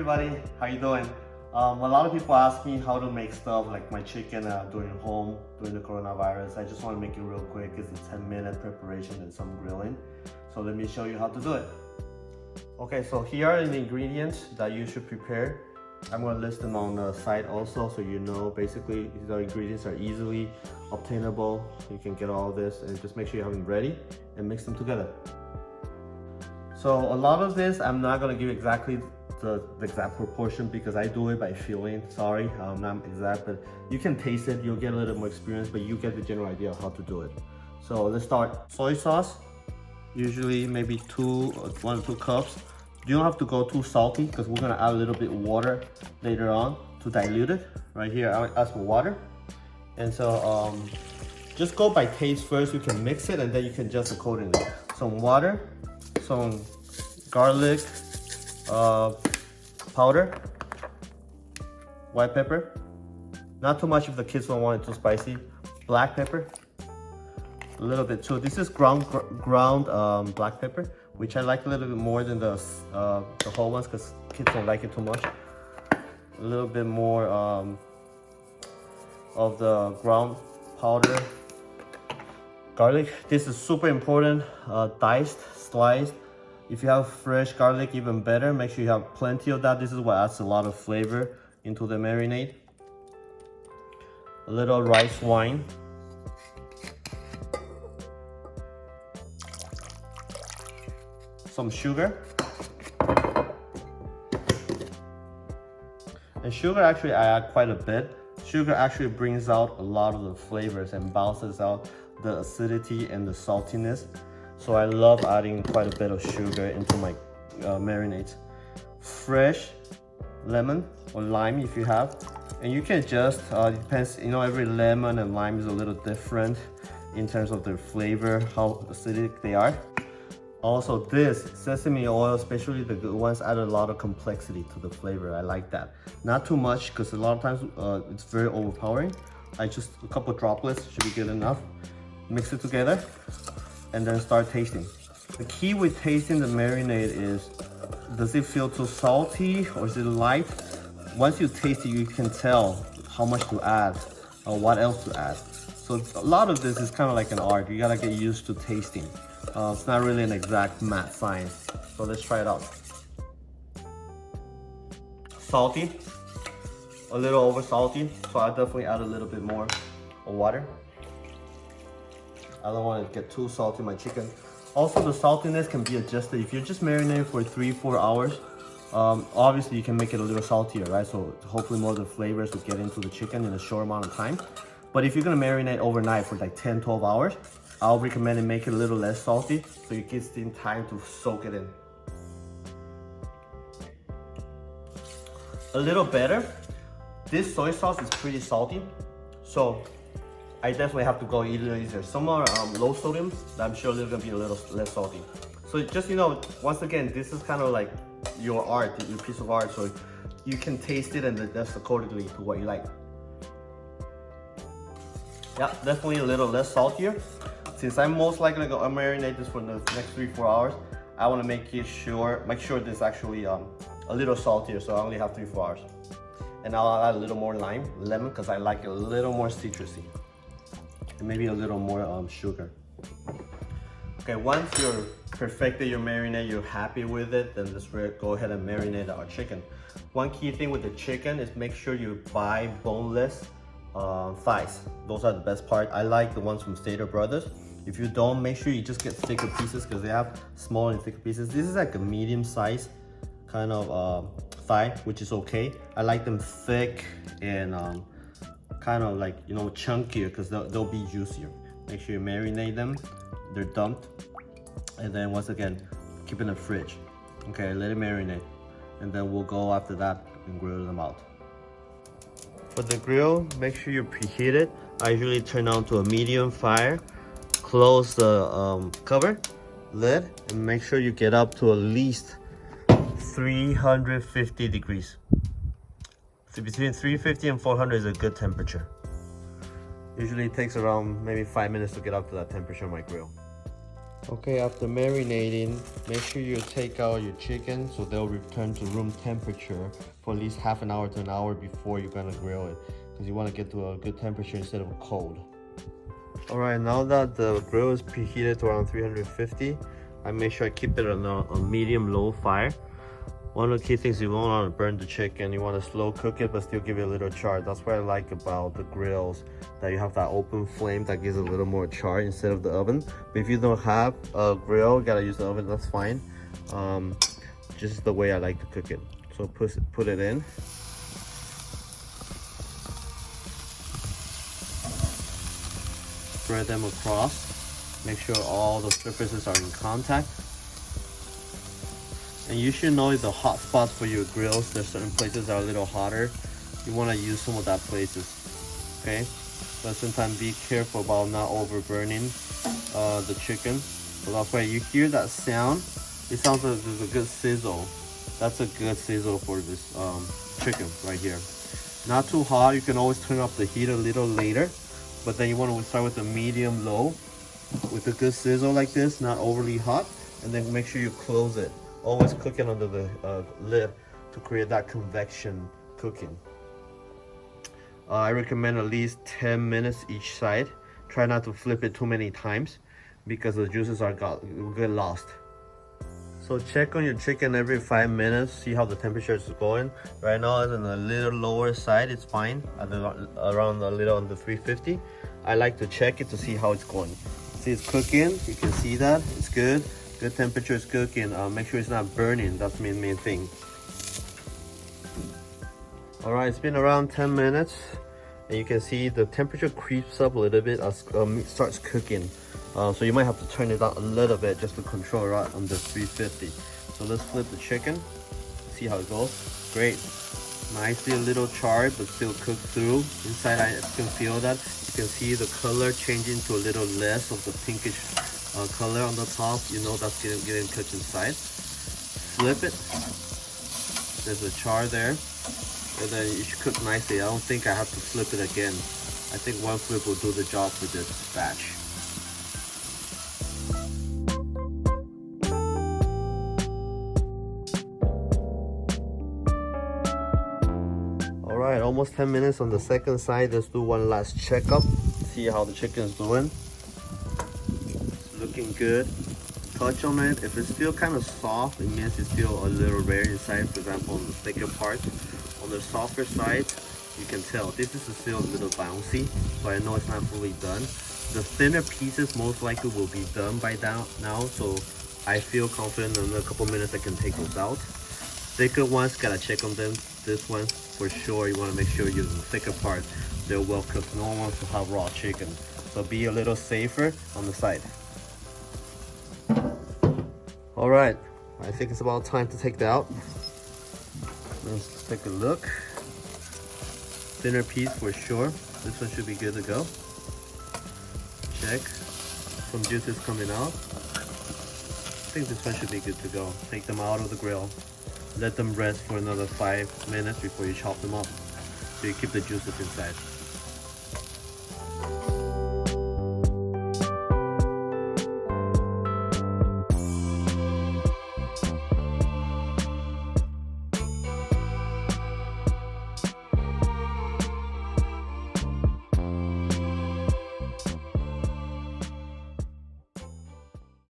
everybody, how you doing? A lot of people ask me how to make stuff like my chicken during the coronavirus. I just want to make it real quick. It's a 10-minute preparation and some grilling. So let me show you how to do it. Okay, so here are the ingredients that you should prepare. I'm going to list them on the side also, so you know basically the ingredients are easily obtainable. You can get all this and just make sure you have them ready and mix them together. So a lot of this I'm not going to give exactly the exact proportion because I do it by feeling. Sorry, not exact, but you can taste it. You'll get a little more experience, but you get the general idea of how to do it. So let's start. Soy sauce, usually maybe 1 or 2 cups. You don't have to go too salty because we're gonna add a little bit of water later on to dilute it. Right here, I'll add some water. And so just go by taste first. You can mix it and then you can adjust accordingly. Some water, some garlic powder, white pepper, not too much if the kids don't want it too spicy, black pepper, a little bit too. This is ground black pepper, which I like a little bit more than the whole ones because kids don't like it too much. A little bit more of the ground powder. Garlic, this is super important, diced, sliced. If you have fresh garlic, even better. Make sure you have plenty of that. This is what adds a lot of flavor into the marinade. A little rice wine. Some sugar. And sugar actually I add quite a bit. Sugar actually brings out a lot of the flavors and balances out the acidity and the saltiness. So I love adding quite a bit of sugar into my marinades. Fresh lemon or lime if you have. And you can adjust, it depends, you know, every lemon and lime is a little different in terms of their flavor, how acidic they are. Also this sesame oil, especially the good ones, add a lot of complexity to the flavor. I like that. Not too much because a lot of times it's very overpowering. A couple droplets should be good enough. Mix it together and then start tasting. The key with tasting the marinade is, does it feel too salty or is it light? Once you taste it, you can tell how much to add or what else to add. So a lot of this is kind of like an art. You gotta get used to tasting. It's not really an exact math science. So let's try it out. Salty, a little over salty. So I definitely add a little bit more of water. I don't want to get too salty in my chicken. Also, the saltiness can be adjusted. If you're just marinating for 3-4 hours, obviously you can make it a little saltier, right? So hopefully more of the flavors will get into the chicken in a short amount of time. But if you're gonna marinate overnight for like 10-12 hours, I'll recommend to make it a little less salty so it gives them time to soak it in. A little better. This soy sauce is pretty salty, so I definitely have to go easier. Some are low sodium, I'm sure they're gonna be a little less salty. So just, you know, once again, this is kind of like your art, your piece of art, so you can taste it and adjust accordingly to what you like. Yeah, definitely a little less saltier. Since I'm most likely gonna marinate this for the next 3-4 hours, I wanna make sure this actually a little saltier, so I only have 3-4 hours. And I'll add a little more lemon, because I like it a little more citrusy. And maybe a little more sugar. Okay, once you're perfected your marinade, you're happy with it, then let's go ahead and marinate our chicken. One key thing with the chicken is make sure you buy boneless thighs. Those are the best part. I like the ones from Stater Brothers. If you don't, make sure you just get thicker pieces because they have small and thicker pieces. This is like a medium size kind of thigh, which is okay. I like them thick and kind of like, you know, chunkier because they'll be juicier. Make sure you marinate them. They're dumped. And then once again, keep in the fridge. Okay, let it marinate. And then we'll go after that and grill them out. For the grill, make sure you preheat it. I usually turn on to a medium fire. Close the cover, lid, and make sure you get up to at least 350 degrees. So between 350 and 400 is a good temperature. Usually it takes around maybe 5 minutes to get up to that temperature on my grill. Okay, after marinating, make sure you take out your chicken so they'll return to room temperature for at least half an hour to an hour before you're gonna grill it, because you want to get to a good temperature instead of cold. All right, now that the grill is preheated to around 350, I make sure I keep it on a medium-low fire. One of the key things, you don't want to burn the chicken. You want to slow cook it, but still give it a little char. That's what I like about the grills, that you have that open flame that gives a little more char instead of the oven. But if you don't have a grill, you gotta use the oven, that's fine. Just the way I like to cook it. So put it in. Spread them across. Make sure all the surfaces are in contact. And you should know the hot spots for your grills. There's certain places that are a little hotter. You want to use some of that places, okay? But sometimes be careful about not overburning the chicken. So that's why you hear that sound. It sounds like there's a good sizzle. That's a good sizzle for this chicken right here. Not too hot. You can always turn up the heat a little later. But then you want to start with a medium-low with a good sizzle like this, not overly hot. And then make sure you close it. Always cook it under the lid to create that convection cooking. I recommend at least 10 minutes each side. Try not to flip it too many times because the juices get lost. So check on your chicken every 5 minutes, see how the temperature is going. Right now it's on a little lower side, it's fine, around a little under 350. I like to check it to see how it's going. See, it's cooking, you can see that, it's good. Good temperature is cooking. Make sure it's not burning, that's the main thing. Alright, it's been around 10 minutes and you can see the temperature creeps up a little bit as meat starts cooking. So you might have to turn it down a little bit just to control right under 350. So let's flip the chicken, see how it goes. Great, nicely a little charred but still cooked through. Inside I can feel that. You can see the color changing to a little less of the pinkish color on the top. You know that's getting cooked inside. Flip it. There's a char there. And then it should cook nicely. I don't think I have to flip it again. I think one flip will do the job for this batch. Alright, almost 10 minutes on the second side. Let's do one last checkup. See how the chicken is doing. It's looking good. Touch on it. If it's still kind of soft, it means it's still a little rare inside. For example, on the thicker part. On the softer side, you can tell this is still a little bouncy, so I know it's not fully done. The thinner pieces most likely will be done by now, so I feel confident in a couple minutes I can take those out. Thicker ones, gotta check on them. This one, for sure, you want to make sure you're the thicker part, they're well cooked. No one wants to have raw chicken, so be a little safer on the side. All right, I think it's about time to take that out. Let's take a look. Thinner piece for sure. This one should be good to go. Check. Some juices coming out. I think this one should be good to go. Take them out of the grill. Let them rest for another 5 minutes before you chop them up. So you keep the juices inside.